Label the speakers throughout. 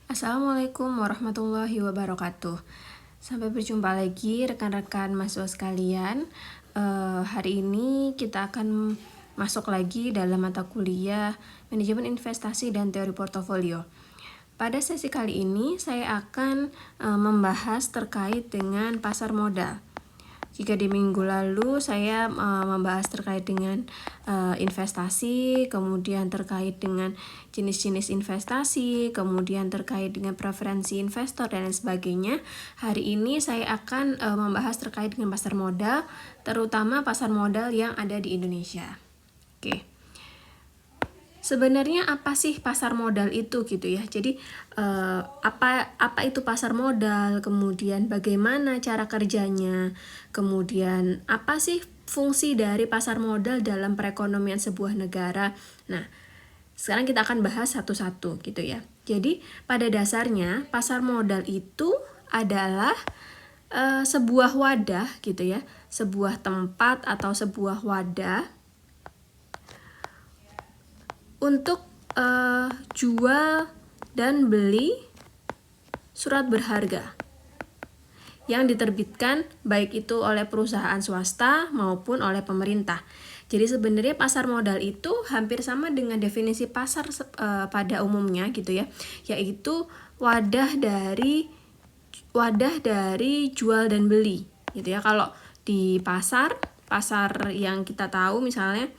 Speaker 1: Assalamualaikum warahmatullahi wabarakatuh. Sampai berjumpa lagi rekan-rekan mahasiswa sekalian. Hari ini kita akan masuk lagi dalam mata kuliah Manajemen Investasi dan Teori Portofolio. Pada sesi kali ini saya akan membahas terkait dengan pasar modal. Jika di minggu lalu saya membahas terkait dengan investasi, kemudian terkait dengan jenis-jenis investasi, kemudian terkait dengan preferensi investor dan lain sebagainya. Hari ini saya akan membahas terkait dengan pasar modal, terutama pasar modal yang ada di Indonesia. Oke. Sebenarnya apa sih pasar modal itu gitu ya? Jadi apa itu pasar modal? Kemudian bagaimana cara kerjanya? Kemudian apa sih fungsi dari pasar modal dalam perekonomian sebuah negara? Nah, sekarang kita akan bahas satu-satu gitu ya. Jadi pada dasarnya pasar modal itu adalah sebuah wadah gitu ya, sebuah tempat atau sebuah wadah untuk jual dan beli surat berharga yang diterbitkan baik itu oleh perusahaan swasta maupun oleh pemerintah. Jadi sebenarnya pasar modal itu hampir sama dengan definisi pasar pada umumnya gitu ya, yaitu wadah dari jual dan beli gitu ya. Kalau di pasar yang kita tahu misalnya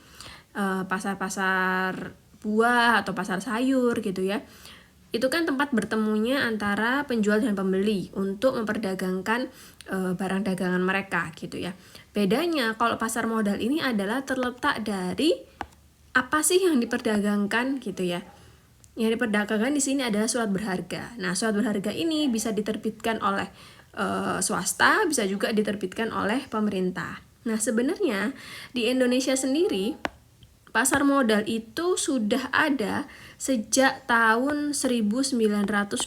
Speaker 1: pasar-pasar buah atau pasar sayur gitu ya, itu kan tempat bertemunya antara penjual dan pembeli untuk memperdagangkan barang dagangan mereka gitu ya. Bedanya kalau pasar modal ini adalah terletak dari apa sih yang diperdagangkan gitu ya. Yang diperdagangkan di sini adalah surat berharga. Nah, surat berharga ini bisa diterbitkan oleh swasta, bisa juga diterbitkan oleh pemerintah. Nah, sebenarnya di Indonesia sendiri pasar modal itu sudah ada sejak tahun 1912.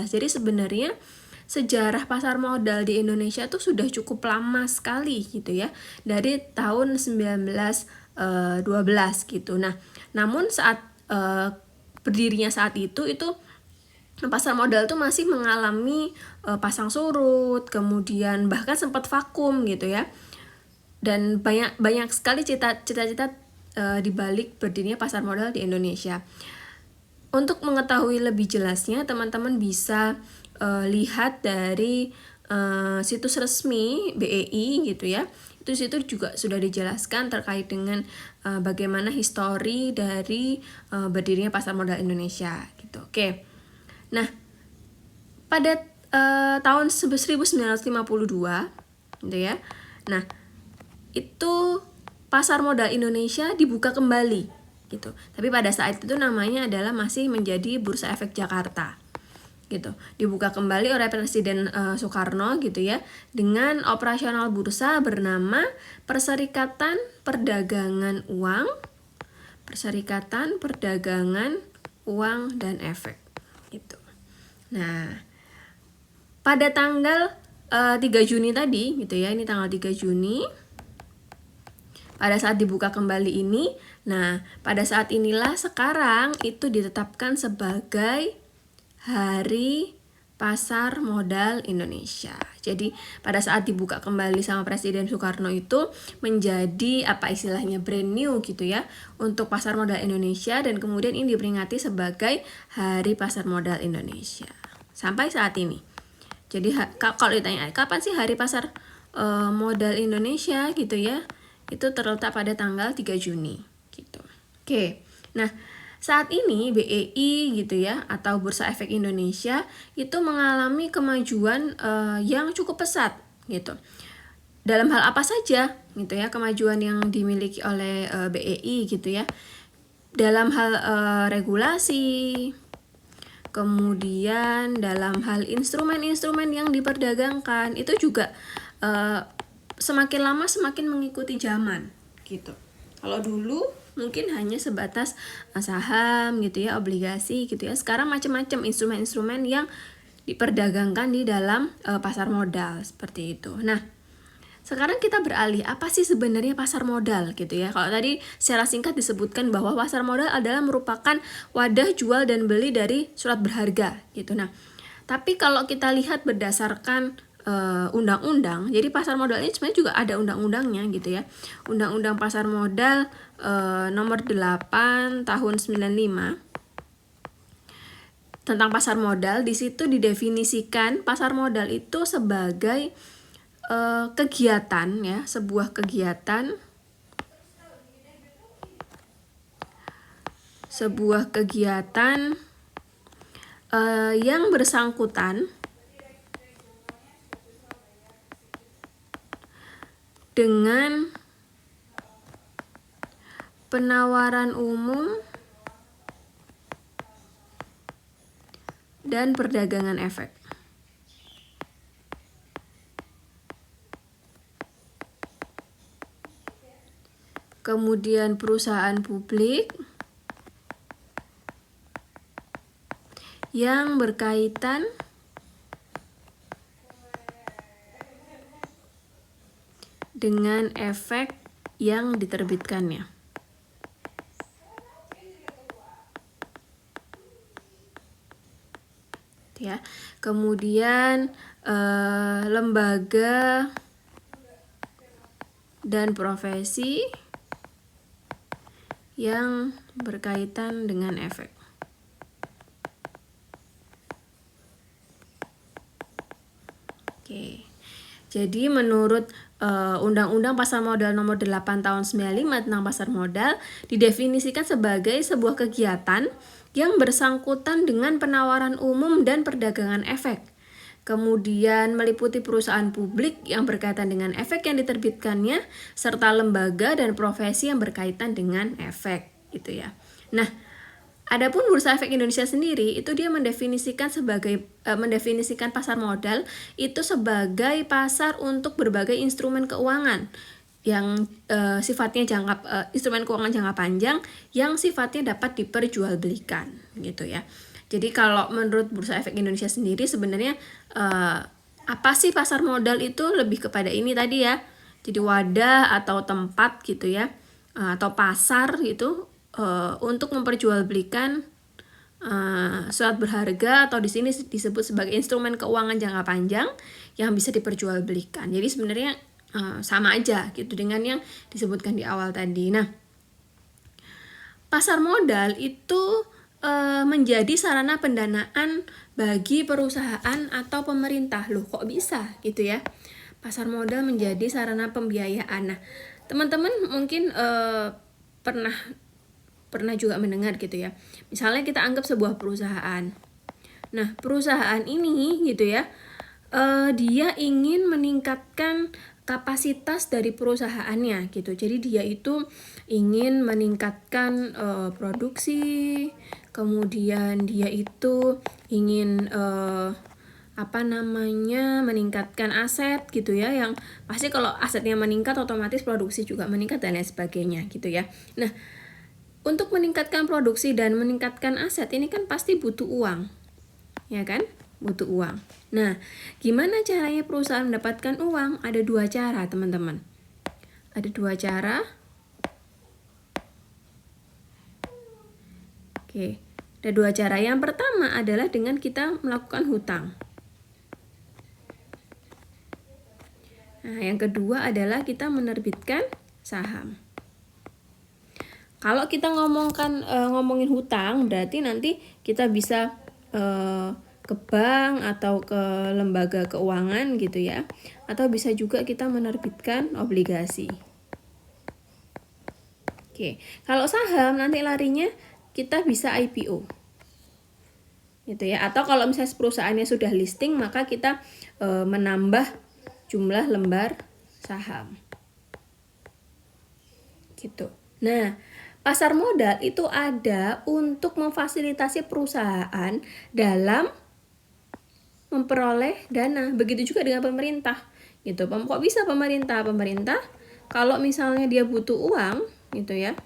Speaker 1: Jadi sebenarnya sejarah pasar modal di Indonesia tuh sudah cukup lama sekali gitu ya. Dari tahun 1912 gitu. Nah, namun saat berdirinya saat itu pasar modal tuh masih mengalami pasang surut, kemudian bahkan sempat vakum gitu ya. Dan banyak sekali cita-cita di balik berdirinya pasar modal di Indonesia. Untuk mengetahui lebih jelasnya, teman-teman bisa lihat dari situs resmi BEI gitu ya. Itu situ juga sudah dijelaskan terkait dengan bagaimana histori dari berdirinya pasar modal Indonesia gitu. Oke. Nah, pada tahun 1952 gitu ya. Nah, itu pasar modal Indonesia dibuka kembali gitu. Tapi pada saat itu namanya adalah masih menjadi Bursa Efek Jakarta. Gitu. Dibuka kembali oleh Presiden Soekarno gitu ya, dengan operasional bursa bernama Perserikatan Perdagangan Uang, Perserikatan Perdagangan Uang dan Efek gitu. Nah, pada tanggal 3 Juni tadi gitu ya, ini tanggal 3 Juni pada saat dibuka kembali ini. Nah, pada saat inilah sekarang itu ditetapkan sebagai Hari Pasar Modal Indonesia. Jadi pada saat dibuka kembali sama Presiden Soekarno itu menjadi apa istilahnya brand new gitu ya untuk pasar modal Indonesia, dan kemudian ini diperingati sebagai Hari Pasar Modal Indonesia sampai saat ini. Jadi kalau ditanya kapan sih Hari Pasar Modal Indonesia gitu ya, itu terletak pada tanggal 3 Juni gitu. Oke. Nah, saat ini BEI gitu ya atau Bursa Efek Indonesia itu mengalami kemajuan yang cukup pesat gitu. Dalam hal apa saja gitu ya kemajuan yang dimiliki oleh BEI gitu ya. Dalam hal regulasi, kemudian dalam hal instrumen-instrumen yang diperdagangkan itu juga semakin lama semakin mengikuti zaman gitu. Kalau dulu mungkin hanya sebatas saham gitu ya, obligasi gitu ya. Sekarang macam-macam instrumen-instrumen yang diperdagangkan di dalam pasar modal seperti itu. Nah, sekarang kita beralih, apa sih sebenarnya pasar modal gitu ya. Kalau tadi secara singkat disebutkan bahwa pasar modal adalah merupakan wadah jual dan beli dari surat berharga gitu. Nah, tapi kalau kita lihat berdasarkan undang-undang, jadi pasar modal ini sebenarnya juga ada undang-undangnya gitu ya. Undang-undang pasar modal nomor 8 tahun 95 tentang pasar modal. Di situ didefinisikan pasar modal itu sebagai kegiatan ya, sebuah kegiatan yang bersangkutan dengan penawaran umum dan perdagangan efek. Kemudian perusahaan publik yang berkaitan dengan efek yang diterbitkannya. Ya. Kemudian lembaga dan profesi yang berkaitan dengan efek. Oke. Jadi menurut Undang-Undang Pasar Modal Nomor 8 Tahun 95 tentang pasar modal didefinisikan sebagai sebuah kegiatan yang bersangkutan dengan penawaran umum dan perdagangan efek. Kemudian meliputi perusahaan publik yang berkaitan dengan efek yang diterbitkannya, serta lembaga dan profesi yang berkaitan dengan efek, gitu ya. Nah, adapun Bursa Efek Indonesia sendiri itu dia mendefinisikan pasar modal itu sebagai pasar untuk berbagai instrumen keuangan yang sifatnya instrumen keuangan jangka panjang yang sifatnya dapat diperjualbelikan, gitu ya. Jadi kalau menurut Bursa Efek Indonesia sendiri sebenarnya apa sih pasar modal itu, lebih kepada ini tadi ya. Jadi wadah atau tempat gitu ya, atau pasar gitu untuk memperjualbelikan surat berharga, atau di sini disebut sebagai instrumen keuangan jangka panjang yang bisa diperjualbelikan. Jadi sebenarnya sama aja gitu dengan yang disebutkan di awal tadi. Nah, pasar modal itu menjadi sarana pendanaan bagi perusahaan atau pemerintah. Loh, kok bisa gitu ya? Pasar modal menjadi sarana pembiayaan. Nah, teman-teman mungkin pernah juga mendengar gitu ya. Misalnya kita anggap sebuah perusahaan. Nah, perusahaan ini gitu ya, dia ingin meningkatkan kapasitas dari perusahaannya gitu. Jadi dia itu ingin meningkatkan produksi, kemudian dia itu ingin meningkatkan aset gitu ya, yang pasti kalau asetnya meningkat otomatis produksi juga meningkat dan lain sebagainya gitu ya. Nah, untuk meningkatkan produksi dan meningkatkan aset ini kan pasti butuh uang, ya kan? Butuh uang. Nah, gimana caranya perusahaan mendapatkan uang? Ada dua cara, teman-teman. Ada dua cara. Oke, ada dua cara. Yang pertama adalah dengan kita melakukan hutang. Nah, yang kedua adalah kita menerbitkan saham. Kalau kita ngomongin hutang, berarti nanti kita bisa ke bank atau ke lembaga keuangan gitu ya, atau bisa juga kita menerbitkan obligasi. Oke, kalau saham nanti larinya kita bisa IPO gitu ya, atau kalau misalnya perusahaannya sudah listing maka kita menambah jumlah lembar saham gitu. Nah, pasar modal itu ada untuk memfasilitasi perusahaan dalam memperoleh dana. Begitu juga dengan pemerintah gitu. Kok bisa pemerintah kalau misalnya dia butuh uang gitu ya,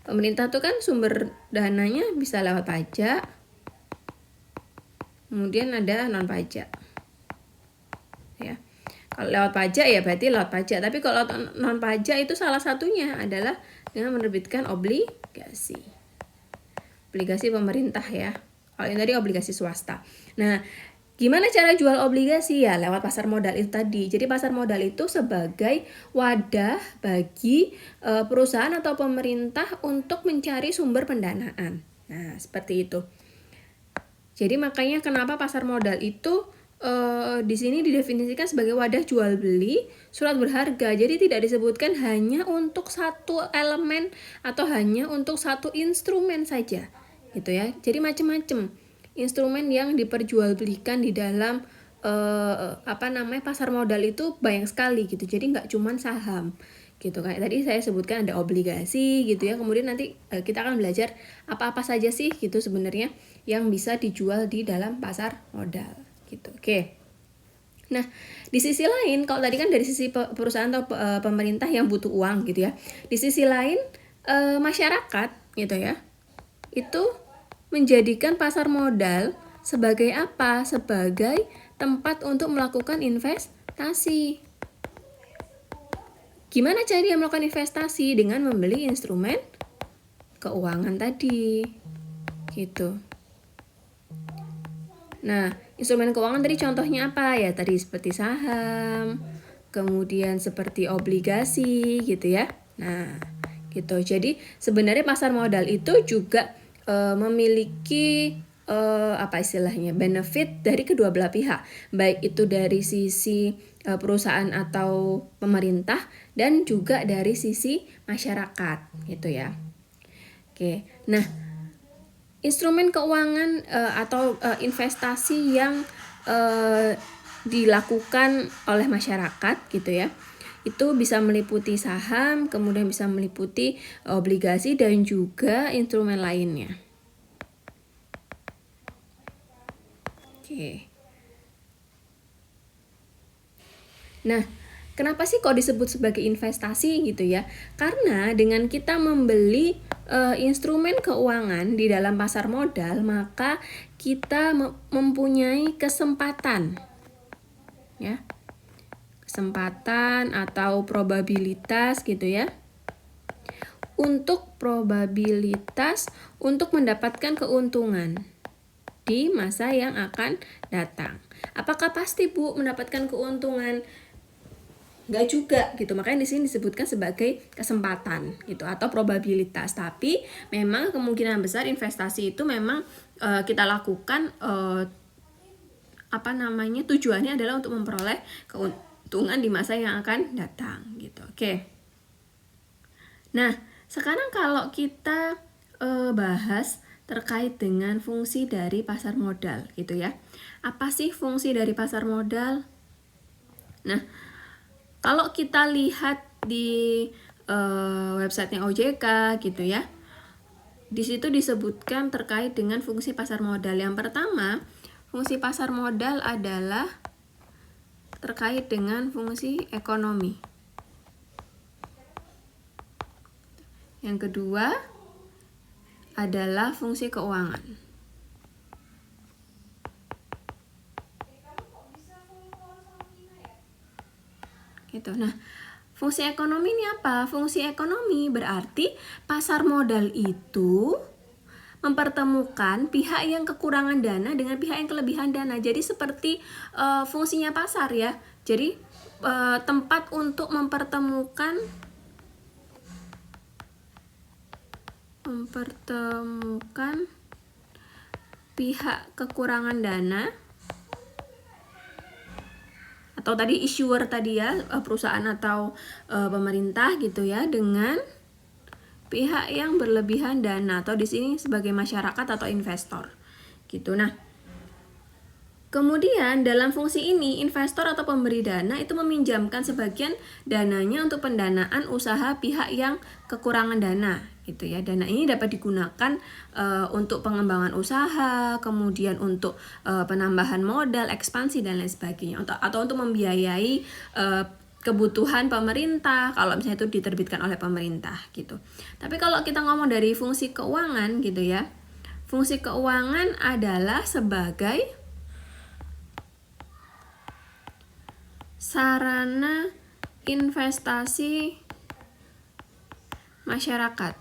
Speaker 1: pemerintah tuh kan sumber dananya bisa lewat pajak, kemudian ada non pajak ya. Kalau lewat pajak ya berarti lewat pajak. Tapi kalau non pajak itu salah satunya adalah dengan menerbitkan obligasi. Obligasi pemerintah ya. Kalau ini tadi obligasi swasta. Nah, gimana cara jual obligasi? Ya lewat pasar modal itu tadi. Jadi pasar modal itu sebagai wadah bagi perusahaan atau pemerintah untuk mencari sumber pendanaan. Nah, seperti itu. Jadi makanya kenapa pasar modal itu di sini didefinisikan sebagai wadah jual beli surat berharga. Jadi tidak disebutkan hanya untuk satu elemen atau hanya untuk satu instrumen saja, gitu ya. Jadi macam-macam instrumen yang diperjualbelikan di dalam pasar modal itu banyak sekali gitu. Jadi nggak cuma saham gitu. Kayak tadi saya sebutkan ada obligasi gitu ya. Kemudian nanti kita akan belajar apa-apa saja sih gitu sebenarnya yang bisa dijual di dalam pasar modal gitu. Oke. Nah, di sisi lain kalau tadi kan dari sisi perusahaan atau pemerintah yang butuh uang gitu ya. Di sisi lain masyarakat gitu ya. Itu menjadikan pasar modal sebagai apa? Sebagai tempat untuk melakukan investasi. Gimana cara dia melakukan investasi? Dengan membeli instrumen keuangan tadi. Gitu. Nah, instrumen keuangan tadi contohnya apa? Ya tadi seperti saham, kemudian seperti obligasi gitu ya. Nah, gitu. Jadi sebenarnya pasar modal itu juga memiliki benefit dari kedua belah pihak, baik itu dari sisi perusahaan atau pemerintah dan juga dari sisi masyarakat gitu ya. Oke. Nah, instrumen keuangan atau investasi yang dilakukan oleh masyarakat gitu ya. Itu bisa meliputi saham, kemudian bisa meliputi obligasi dan juga instrumen lainnya. Oke. Nah, kenapa sih kok disebut sebagai investasi gitu ya? Karena dengan kita membeli instrumen keuangan di dalam pasar modal, maka kita mempunyai kesempatan ya. Kesempatan atau probabilitas gitu ya. Untuk mendapatkan keuntungan di masa yang akan datang. Apakah pasti Bu mendapatkan keuntungan? Nggak juga gitu, makanya di sini disebutkan sebagai kesempatan gitu atau probabilitas. Tapi memang kemungkinan besar investasi itu memang kita lakukan tujuannya adalah untuk memperoleh keuntungan di masa yang akan datang gitu. Oke. Nah, sekarang kalau kita bahas terkait dengan fungsi dari pasar modal gitu ya. Apa sih fungsi dari pasar modal? Nah, kalau kita lihat di websitenya OJK gitu ya, di situ disebutkan terkait dengan fungsi pasar modal. Yang pertama, fungsi pasar modal adalah terkait dengan fungsi ekonomi. Yang kedua adalah fungsi keuangan. Gitu. Nah, fungsi ekonomi ini apa? Fungsi ekonomi berarti pasar modal itu mempertemukan pihak yang kekurangan dana dengan pihak yang kelebihan dana. Jadi seperti fungsinya pasar ya. Jadi tempat untuk mempertemukan pihak kekurangan dana atau tadi issuer tadi ya, perusahaan atau pemerintah gitu ya, dengan pihak yang berlebihan dana atau di sini sebagai masyarakat atau investor gitu. Nah, kemudian dalam fungsi ini investor atau pemberi dana itu meminjamkan sebagian dananya untuk pendanaan usaha pihak yang kekurangan dana gitu ya. Dana ini dapat digunakan untuk pengembangan usaha, kemudian untuk penambahan modal, ekspansi dan lain sebagainya, atau untuk membiayai kebutuhan pemerintah kalau misalnya itu diterbitkan oleh pemerintah gitu. Tapi kalau kita ngomong dari fungsi keuangan gitu ya, fungsi keuangan adalah sebagai sarana investasi masyarakat,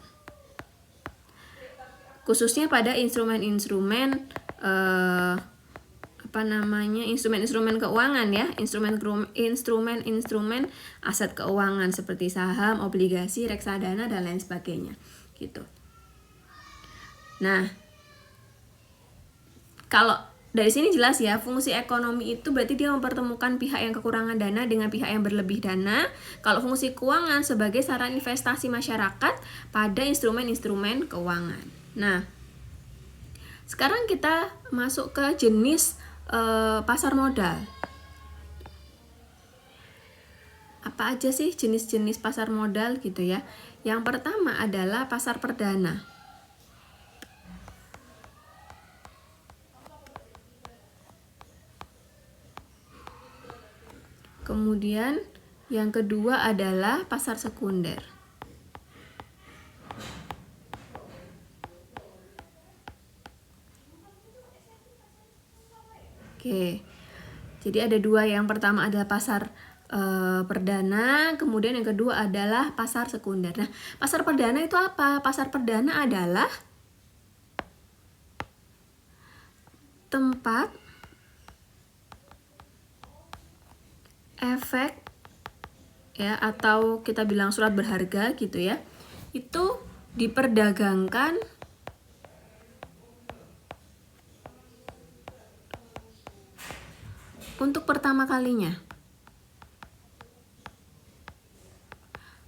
Speaker 1: khususnya pada instrumen-instrumen instrumen-instrumen keuangan ya, instrumen aset keuangan seperti saham, obligasi, reksadana dan lain sebagainya gitu. Nah, kalau dari sini jelas ya, fungsi ekonomi itu berarti dia mempertemukan pihak yang kekurangan dana dengan pihak yang berlebih dana. Kalau fungsi keuangan sebagai sarana investasi masyarakat pada instrumen-instrumen keuangan. Nah, sekarang kita masuk ke jenis pasar modal. Apa aja sih jenis-jenis pasar modal gitu ya? Yang pertama adalah pasar perdana. Kemudian yang kedua adalah pasar sekunder. Oke, jadi ada dua. Yang pertama adalah pasar perdana, kemudian yang kedua adalah pasar sekunder. Nah, pasar perdana itu apa? Pasar perdana adalah tempat efek ya, atau kita bilang surat berharga gitu ya, itu diperdagangkan untuk pertama kalinya.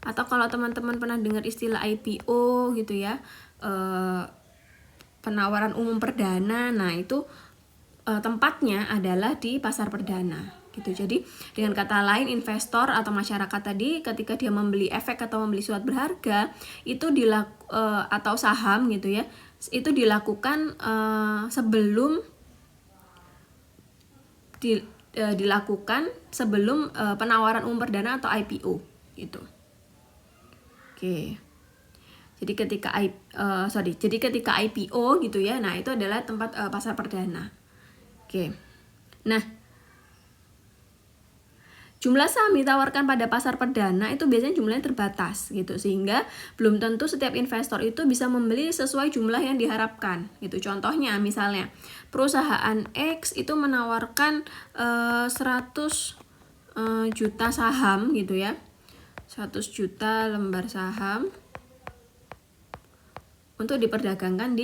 Speaker 1: Atau kalau teman-teman pernah dengar istilah IPO gitu ya, penawaran umum perdana, nah itu tempatnya adalah di pasar perdana gitu. Jadi dengan kata lain, investor atau masyarakat tadi ketika dia membeli efek atau membeli surat berharga itu atau saham gitu ya, itu dilakukan sebelum penawaran umum perdana atau IPO gitu. Oke. Jadi ketika IPO gitu ya, nah itu adalah tempat pasar perdana. Oke. Nah, jumlah saham ditawarkan pada pasar perdana itu biasanya jumlahnya terbatas gitu, sehingga belum tentu setiap investor itu bisa membeli sesuai jumlah yang diharapkan gitu. Contohnya misalnya perusahaan X itu menawarkan 100 juta saham gitu ya, 100 juta lembar saham untuk diperdagangkan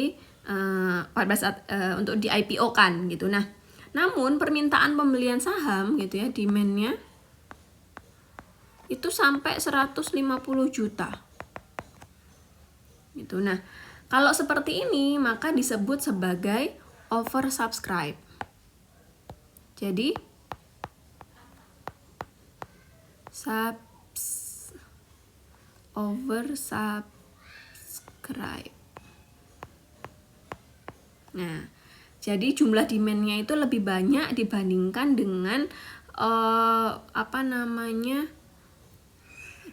Speaker 1: pada saat untuk di IPO kan gitu. Nah, namun permintaan pembelian saham gitu ya, demand-nya itu sampai 150 juta gitu. Nah, kalau seperti ini maka disebut sebagai oversubscribe. Jadi oversubscribe. Nah, jadi jumlah demand-nya itu lebih banyak dibandingkan dengan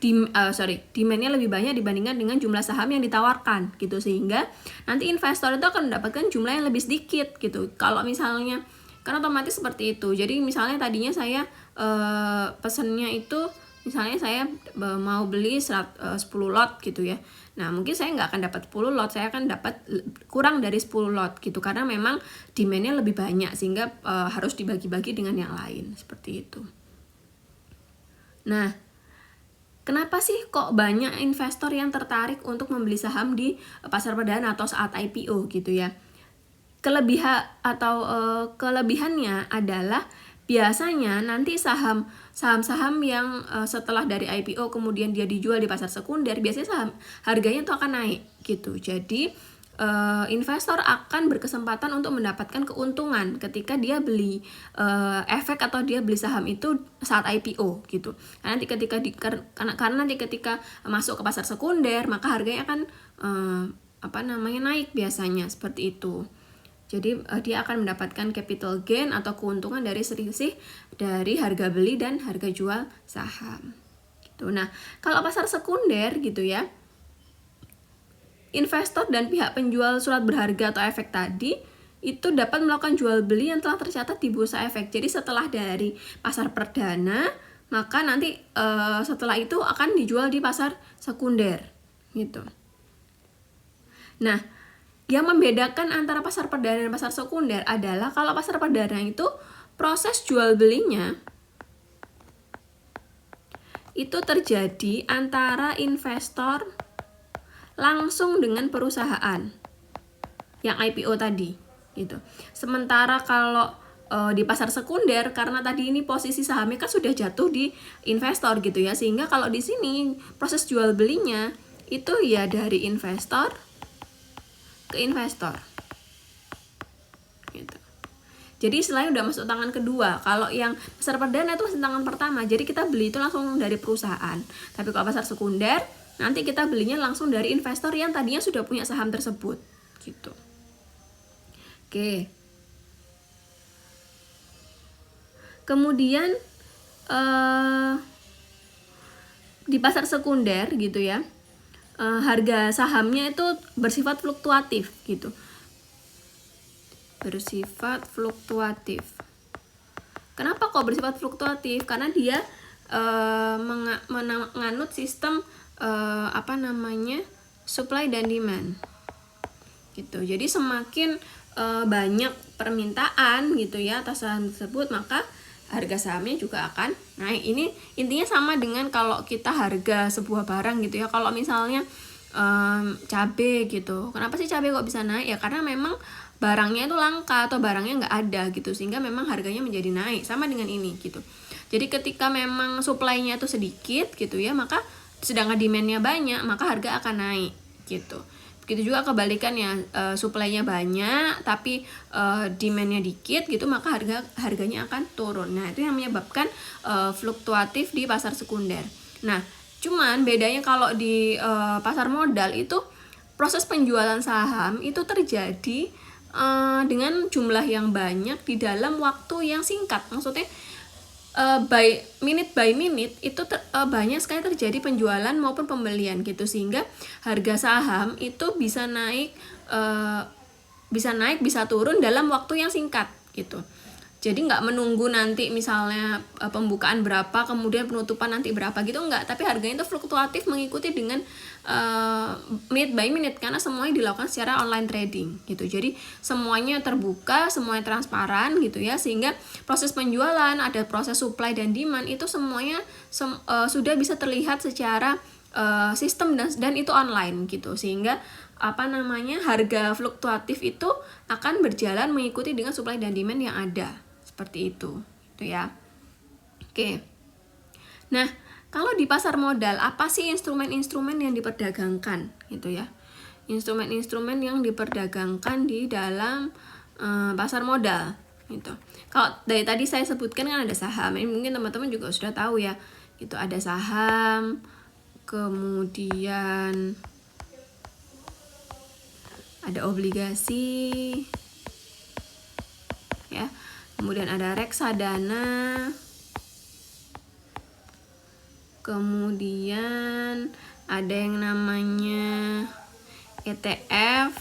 Speaker 1: demand-nya lebih banyak dibandingkan dengan jumlah saham yang ditawarkan gitu, sehingga nanti investor itu akan mendapatkan jumlah yang lebih sedikit gitu. Kalau misalnya kan otomatis seperti itu. Jadi misalnya tadinya saya pesennya itu misalnya saya mau beli 10 lot gitu ya. Nah, mungkin saya nggak akan dapat 10 lot, saya akan dapat kurang dari 10 lot gitu, karena memang demand-nya lebih banyak sehingga harus dibagi-bagi dengan yang lain seperti itu. Nah, kenapa sih kok banyak investor yang tertarik untuk membeli saham di pasar perdana atau saat IPO gitu ya? Kelebihannya adalah biasanya nanti saham-saham yang setelah dari IPO kemudian dia dijual di pasar sekunder, biasanya harganya tuh akan naik gitu. Jadi investor akan berkesempatan untuk mendapatkan keuntungan ketika dia beli efek atau dia beli saham itu saat IPO gitu. Karena nanti ketika masuk ke pasar sekunder maka harganya akan naik biasanya seperti itu. Jadi dia akan mendapatkan capital gain atau keuntungan dari selisih dari harga beli dan harga jual saham. Gitu. Nah, kalau pasar sekunder gitu ya, investor dan pihak penjual surat berharga atau efek tadi itu dapat melakukan jual beli yang telah tercatat di bursa efek. Jadi setelah dari pasar perdana maka nanti setelah itu akan dijual di pasar sekunder gitu. Nah, yang membedakan antara pasar perdana dan pasar sekunder adalah kalau pasar perdana itu proses jual belinya itu terjadi antara investor langsung dengan perusahaan yang IPO tadi gitu. Sementara kalau di pasar sekunder, karena tadi ini posisi sahamnya kan sudah jatuh di investor gitu ya, sehingga kalau di sini proses jual belinya itu ya dari investor ke investor gitu. Jadi istilahnya udah masuk tangan kedua. Kalau yang pasar perdana itu masuk tangan pertama, jadi kita beli itu langsung dari perusahaan. Tapi kalau pasar sekunder, nanti kita belinya langsung dari investor yang tadinya sudah punya saham tersebut gitu. Oke. Kemudian di pasar sekunder gitu ya, harga sahamnya itu bersifat fluktuatif gitu. Bersifat fluktuatif. Kenapa kok bersifat fluktuatif? Karena dia menganut sistem supply dan demand gitu. Jadi semakin banyak permintaan gitu ya atas saham tersebut, maka harga sahamnya juga akan naik. Ini intinya sama dengan kalau kita harga sebuah barang gitu ya. Kalau misalnya cabai gitu, kenapa sih cabai kok bisa naik? Ya karena memang barangnya itu langka atau barangnya nggak ada gitu, sehingga memang harganya menjadi naik. Sama dengan ini gitu. Jadi ketika memang supply-nya itu sedikit gitu ya, maka sedangkan demand-nya banyak, maka harga akan naik gitu. Begitu juga kebalikannya, supply-nya banyak tapi demand-nya dikit gitu, maka harganya akan turun. Nah, itu yang menyebabkan fluktuatif di pasar sekunder. Nah, cuman bedanya kalau di pasar modal itu proses penjualan saham itu terjadi dengan jumlah yang banyak di dalam waktu yang singkat. Maksudnya by minute itu banyak sekali terjadi penjualan maupun pembelian gitu, sehingga harga saham itu bisa naik bisa turun dalam waktu yang singkat gitu. Jadi nggak menunggu nanti misalnya pembukaan berapa kemudian penutupan nanti berapa gitu, nggak, tapi harganya itu fluktuatif mengikuti dengan minute by minute, karena semuanya dilakukan secara online trading gitu. Jadi semuanya terbuka, semuanya transparan gitu ya, sehingga proses penjualan, ada proses supply dan demand itu semuanya sudah bisa terlihat secara sistem dan itu online gitu, sehingga harga fluktuatif itu akan berjalan mengikuti dengan supply dan demand yang ada, seperti itu ya. Oke. Nah, kalau di pasar modal, apa sih instrumen-instrumen yang diperdagangkan gitu ya? Instrumen-instrumen yang diperdagangkan di dalam pasar modal gitu. Kalau dari tadi saya sebutkan kan ada saham, ini mungkin teman-teman juga sudah tahu ya. Gitu, ada saham, kemudian ada obligasi ya, kemudian ada reksadana, kemudian ada yang namanya ETF,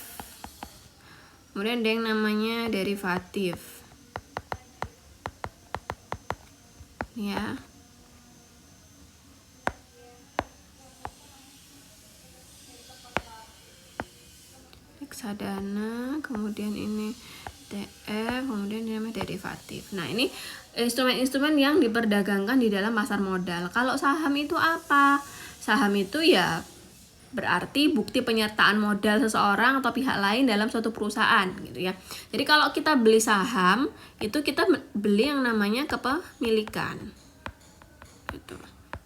Speaker 1: kemudian ada yang namanya derivatif ya. Reksadana, kemudian ini ETF, kemudian ini namanya derivatif. Nah, ini instrumen-instrumen yang diperdagangkan di dalam pasar modal. Kalau saham itu apa? Saham itu ya berarti bukti penyertaan modal seseorang atau pihak lain dalam suatu perusahaan gitu ya. Jadi kalau kita beli saham, itu kita beli yang namanya kepemilikan gitu.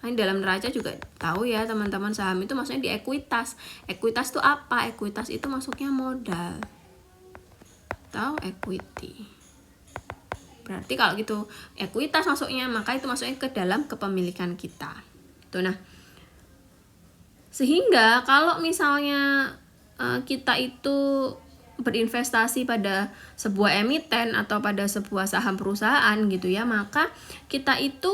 Speaker 1: Nah, dalam neraca juga tahu ya teman-teman, saham itu maksudnya di ekuitas. Ekuitas itu apa? Ekuitas itu masuknya modal atau equity. Berarti kalau gitu ekuitas masuknya, maka itu masuknya ke dalam kepemilikan kita. Tuh, nah, sehingga kalau misalnya kita itu berinvestasi pada sebuah emiten atau pada sebuah saham perusahaan gitu ya, maka kita itu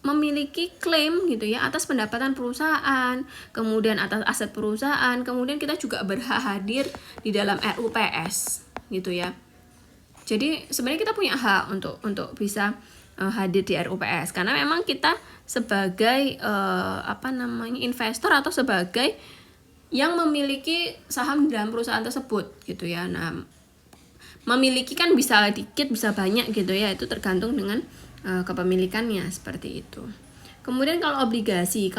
Speaker 1: memiliki klaim gitu ya atas pendapatan perusahaan, kemudian atas aset perusahaan, kemudian kita juga berhak hadir di dalam RUPS gitu ya. Jadi sebenarnya kita punya hak untuk bisa hadir di RUPS, karena memang kita sebagai investor atau sebagai yang memiliki saham dalam perusahaan tersebut gitu ya. Nah, memiliki kan bisa dikit bisa banyak gitu ya, itu tergantung dengan kepemilikannya seperti itu. Kemudian kalau obligasi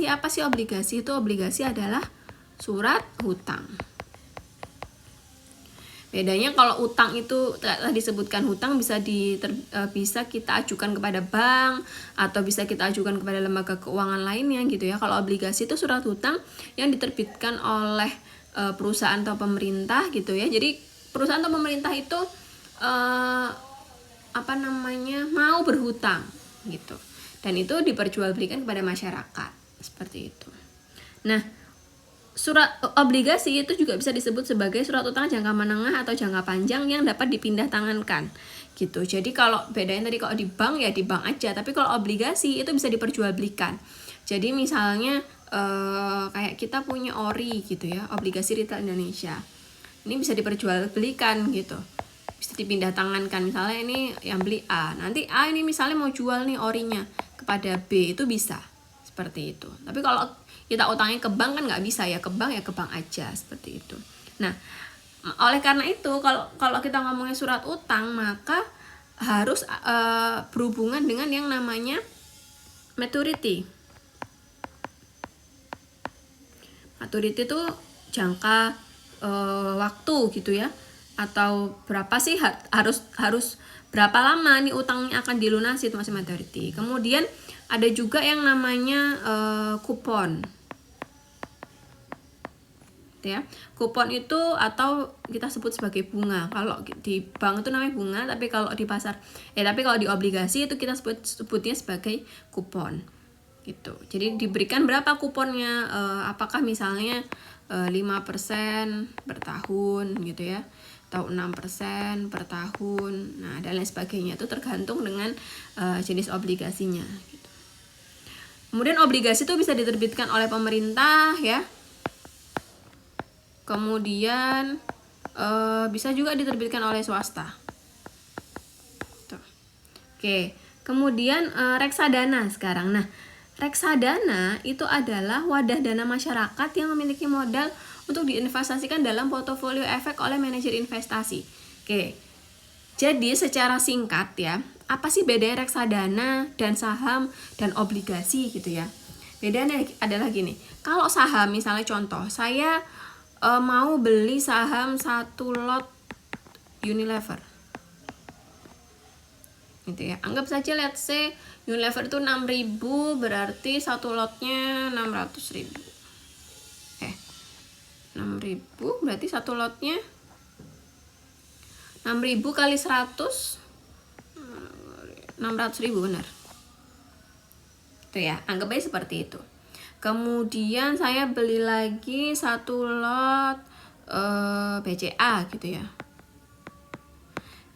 Speaker 1: apa sih obligasi? Itu obligasi adalah surat hutang. Bedanya kalau utang itu telah disebutkan hutang bisa kita ajukan kepada bank atau bisa kita ajukan kepada lembaga keuangan lainnya gitu ya. Kalau obligasi itu surat hutang yang diterbitkan oleh perusahaan atau pemerintah gitu ya. Jadi perusahaan atau pemerintah itu mau berhutang gitu. Dan itu diperjualbelikan kepada masyarakat seperti itu. Nah, surat obligasi itu juga bisa disebut sebagai surat utang jangka menengah atau jangka panjang yang dapat dipindah tangankan gitu. Jadi kalau bedanya tadi kalau di bank ya di bank aja, tapi kalau obligasi itu bisa diperjualbelikan. Jadi misalnya kayak kita punya ORI gitu ya, obligasi retail Indonesia. Ini bisa diperjualbelikan gitu. Bisa dipindah tangankan, misalnya ini yang beli A, nanti A ini misalnya mau jual nih orinya kepada B, itu bisa seperti itu. Tapi kalau kita utangnya ke bank kan nggak bisa ya, ke bank aja seperti itu. Nah, oleh karena itu kalau kita ngomongin surat utang maka harus berhubungan dengan yang namanya maturity. Maturity itu jangka waktu gitu ya, atau berapa sih harus berapa lama nih utangnya akan dilunasi, itu masih maturity. Kemudian ada juga yang namanya kupon ya. Kupon itu atau kita sebut sebagai bunga. Kalau di bank itu namanya bunga, tapi kalau di pasar tapi kalau di obligasi itu kita sebutnya sebagai kupon gitu. Jadi diberikan berapa kuponnya, apakah misalnya 5% per tahun gitu ya, atau 6% per tahun. Nah, dan lain sebagainya, itu tergantung dengan jenis obligasinya gitu. Kemudian obligasi itu bisa diterbitkan oleh pemerintah ya. Kemudian bisa juga diterbitkan oleh swasta. Tuh. Oke, kemudian reksadana sekarang. Nah, reksadana itu adalah wadah dana masyarakat yang memiliki modal untuk diinvestasikan dalam portofolio efek oleh manajer investasi. Oke, jadi secara singkat ya, apa sih bedanya reksadana dan saham dan obligasi gitu ya? Bedanya adalah gini, kalau saham misalnya contoh, saya mau beli saham 1 lot Unilever gitu ya, anggap saja let's say Unilever itu 6.000, berarti 1 lotnya 600.000. 6.000 berarti 1 lotnya 6.000 kali 100 600.000, benar itu ya, anggap aja seperti itu. Kemudian saya beli lagi 1 lot BCA gitu ya,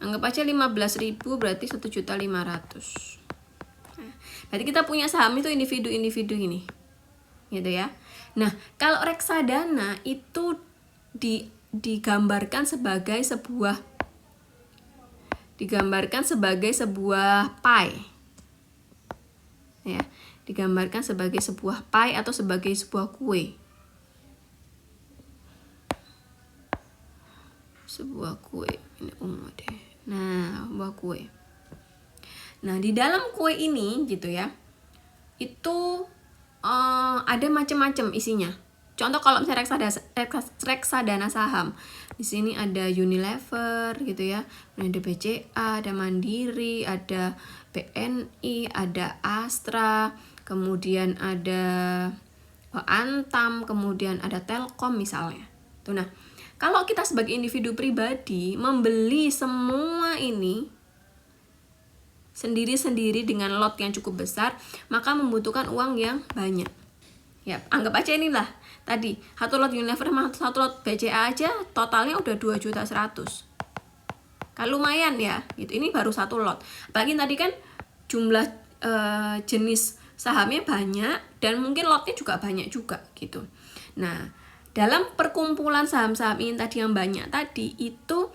Speaker 1: anggap aja 15.000, berarti 1.500.000. Berarti kita punya saham itu individu-individu ini gitu ya. Nah, kalau reksadana itu digambarkan sebagai sebuah pie ya, digambarkan sebagai sebuah pie atau sebagai sebuah kue. Ini ungu deh. Nah, buah kue. Nah, di dalam kue ini gitu ya, itu ada macam-macam isinya. Contoh kalau misalnya reksadana saham, di sini ada Unilever gitu ya, ada BCA, ada Mandiri, ada BNI, ada Astra, kemudian ada Antam, kemudian ada Telkom misalnya. Tuh, nah, kalau kita sebagai individu pribadi membeli semua ini sendiri-sendiri dengan lot yang cukup besar, maka membutuhkan uang yang banyak. Ya, anggap aja inilah tadi 1 lot Unilever sama 1 lot BCA aja totalnya udah 2.100.000. Kan lumayan ya, gitu. Ini baru 1 lot. Apalagi tadi kan jumlah jenis sahamnya banyak dan mungkin lotnya juga banyak juga gitu. Nah, dalam perkumpulan saham-saham ini tadi yang banyak tadi itu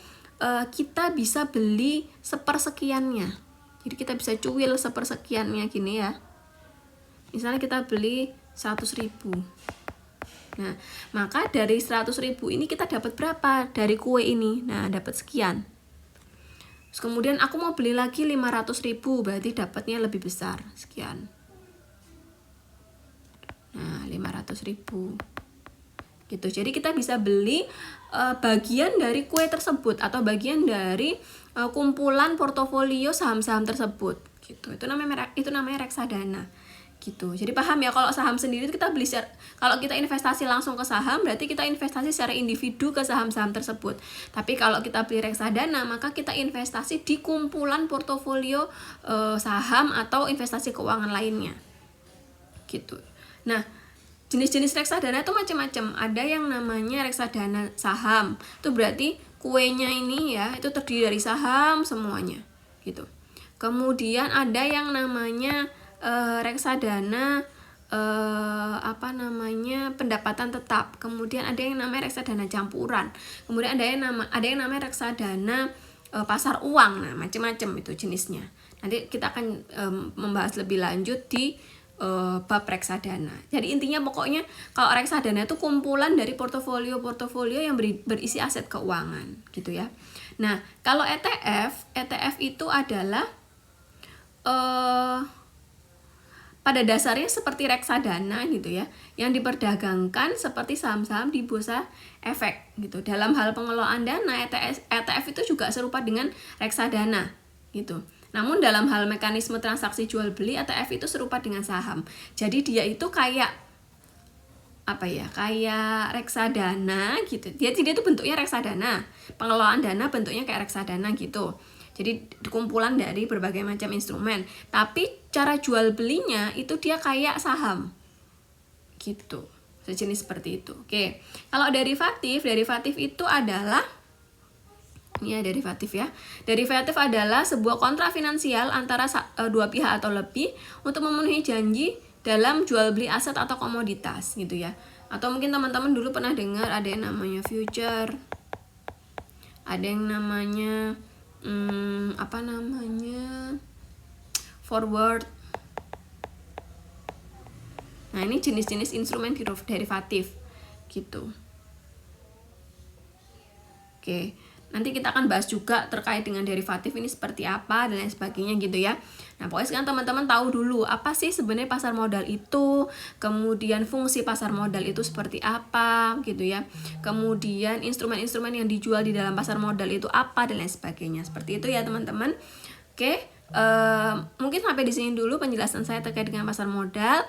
Speaker 1: kita bisa beli sepersekiannya. Jadi kita bisa cuil sepersekiannya gini ya. Misalnya kita beli 100.000. Nah, maka dari 100.000 ini kita dapat berapa dari kue ini? Nah, dapat sekian. Terus kemudian aku mau beli lagi 500.000, berarti dapatnya lebih besar, sekian. Nah, 500.000. Gitu. Jadi kita bisa beli bagian dari kue tersebut atau bagian dari kumpulan portofolio saham-saham tersebut. Gitu. Itu namanya reksadana. Gitu. Jadi paham ya, kalau saham sendiri kita beli kalau kita investasi langsung ke saham berarti kita investasi secara individu ke saham-saham tersebut. Tapi kalau kita beli reksadana maka kita investasi di kumpulan portofolio saham atau investasi keuangan lainnya. Gitu. Nah, jenis-jenis reksadana itu macam-macam. Ada yang namanya reksadana saham. Itu berarti kuenya ini ya itu terdiri dari saham semuanya. Gitu. Kemudian ada yang namanya reksadana pendapatan tetap. Kemudian ada yang namanya reksadana campuran. Kemudian ada yang namanya reksadana pasar uang. Nah, macam-macam itu jenisnya. Nanti kita akan membahas lebih lanjut di bab reksadana. Jadi intinya pokoknya kalau reksadana itu kumpulan dari portofolio yang berisi aset keuangan, gitu ya. Nah, kalau ETF itu adalah pada dasarnya seperti reksadana gitu ya, yang diperdagangkan seperti saham-saham di bursa efek gitu. Dalam hal pengelolaan dana, ETF itu juga serupa dengan reksadana gitu. Namun dalam hal mekanisme transaksi jual beli, ETF itu serupa dengan saham. Jadi dia itu kayak kayak reksadana gitu. Dia itu bentuknya reksadana. Pengelolaan dana bentuknya kayak reksadana gitu. Jadi kumpulan dari berbagai macam instrumen. Tapi cara jual belinya itu dia kayak saham. Gitu. Sejenis seperti itu. Oke. Kalau derivatif itu adalah derivatif ya. Derivatif adalah sebuah kontrak finansial antara dua pihak atau lebih untuk memenuhi janji dalam jual beli aset atau komoditas gitu ya. Atau mungkin teman-teman dulu pernah dengar ada yang namanya future. Ada yang namanya forward. Nah, ini jenis-jenis instrumen derivatif gitu. Oke, nanti kita akan bahas juga terkait dengan derivatif ini seperti apa dan lain sebagainya gitu ya. Nah, pokoknya sekarang teman-teman tahu dulu apa sih sebenarnya pasar modal itu, kemudian fungsi pasar modal itu seperti apa gitu ya. Kemudian instrumen-instrumen yang dijual di dalam pasar modal itu apa dan lain sebagainya. Seperti itu ya, teman-teman. Oke. Mungkin sampai di sini dulu penjelasan saya terkait dengan pasar modal.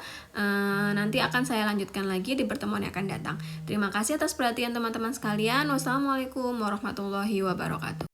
Speaker 1: Nanti akan saya lanjutkan lagi di pertemuan yang akan datang. Terima kasih atas perhatian teman-teman sekalian. Wassalamualaikum warahmatullahi wabarakatuh.